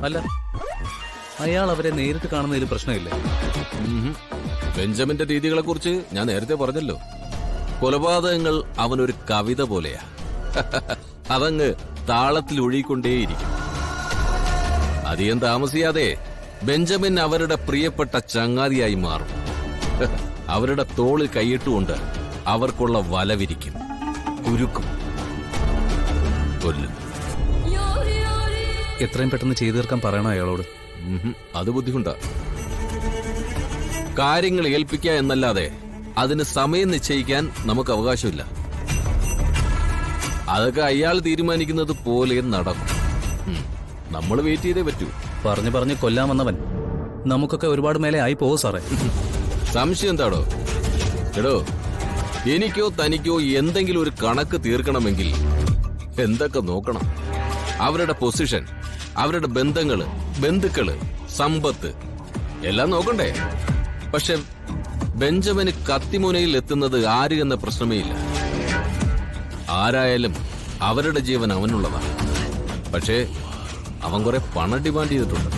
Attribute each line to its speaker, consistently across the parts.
Speaker 1: അല്ല, അയാൾ അവരെ നേരിട്ട് കാണുന്നതിൽ പ്രശ്നമില്ലേ?
Speaker 2: ബെഞ്ചമിന്റെ രീതികളെ കുറിച്ച് ഞാൻ നേരത്തെ പറഞ്ഞല്ലോ. കൊലപാതകങ്ങൾ അവനൊരു കവിത പോലെയാ. അതങ്ങ് താളത്തിൽ ഒഴുകിക്കൊണ്ടേയിരിക്കും. അധികം താമസിയാതെ ബെഞ്ചമിൻ അവരുടെ പ്രിയപ്പെട്ട ചങ്ങാതിയായി മാറും. അവരുടെ തോളിൽ കൈയിട്ടുകൊണ്ട് അവർക്കുള്ള വല വിരിക്കും, കുരുക്കും, കൊല്ലും.
Speaker 1: എത്രയും പെട്ടെന്ന് ചെയ്തു തീർക്കാൻ പറയണോ അയാളോട്?
Speaker 2: അത് ബുദ്ധിമുട്ടാ. കാര്യങ്ങൾ ഏൽപ്പിക്കുക എന്നല്ലാതെ അതിന് സമയം നിശ്ചയിക്കാൻ നമുക്ക് അവകാശമില്ല. അതൊക്കെ അയാൾ തീരുമാനിക്കുന്നത് പോലെ നടക്കും. നമ്മൾ വെയിറ്റ് ചെയ്തേ പറ്റൂ.
Speaker 1: പറഞ്ഞു കൊല്ലാൻ വന്നവൻ നമുക്കൊക്കെ ഒരുപാട് മേലെ ആയി പോകും സാറേ.
Speaker 2: സംശയം എന്താടോ? എടോ, എനിക്കോ തനിക്കോ എന്തെങ്കിലും ഒരു കണക്ക് തീർക്കണമെങ്കിൽ എന്തൊക്കെ നോക്കണം? അവരുടെ പൊസിഷൻ, അവരുടെ ബന്ധങ്ങള്, ബന്ധുക്കള്, സമ്പത്ത് എല്ലാം നോക്കണ്ടേ? പക്ഷെ ബെഞ്ചമിന് കത്തിമുനയിൽ എത്തുന്നത് ആര് എന്ന പ്രശ്നമേ ഇല്ല. ആരായാലും അവരുടെ ജീവൻ അവനുള്ളതാണ്. പക്ഷേ അവൻ കുറെ പണം ഡിമാൻഡ് ചെയ്തിട്ടുണ്ട്.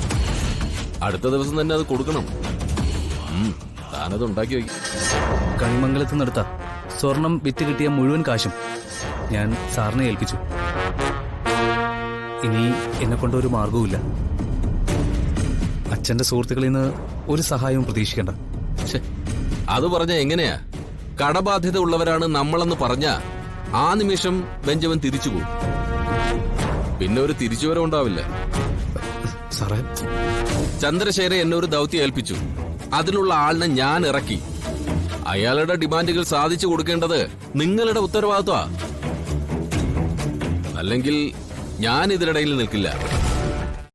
Speaker 2: അടുത്ത ദിവസം തന്നെ അത് കൊടുക്കണം. താനത് ഉണ്ടാക്കി വയ്ക്കും.
Speaker 1: കണിമംഗലത്ത് നിന്നെടുത്ത സ്വർണം വിറ്റ് കിട്ടിയ മുഴുവൻ കാശും ഞാൻ സാറിനെ ഏൽപ്പിച്ചു. ഇനി എന്നെ കൊണ്ട് ഒരു മാർഗവുമില്ല. അച്ഛന്റെ സുഹൃത്തുക്കളിൽ നിന്ന് ഒരു സഹായവും പ്രതീക്ഷിക്കണ്ട.
Speaker 2: അത് പറഞ്ഞ എങ്ങനെയാ? കടബാധ്യത ഉള്ളവരാണ് നമ്മളെന്ന് പറഞ്ഞ ആ നിമിഷം ബെഞ്ചമിൻ തിരിച്ചു പോകും. പിന്നെ ഒരു തിരിച്ചുവരവ് ഉണ്ടാവില്ല.
Speaker 1: സാറേ,
Speaker 2: ചന്ദ്രശേഖരൻ എന്നെ ഒരു ദൗത്യം ഏൽപ്പിച്ചു. അതിനുള്ള ആളിനെ ഞാൻ ഇറക്കി. അയാളുടെ ഡിമാൻഡുകൾ സാധിച്ചു കൊടുക്കേണ്ടത് നിങ്ങളുടെ ഉത്തരവാദിത്വമാ. അല്ലെങ്കിൽ ഞാൻ ഇതിനിടയിൽ നിൽക്കില്ല.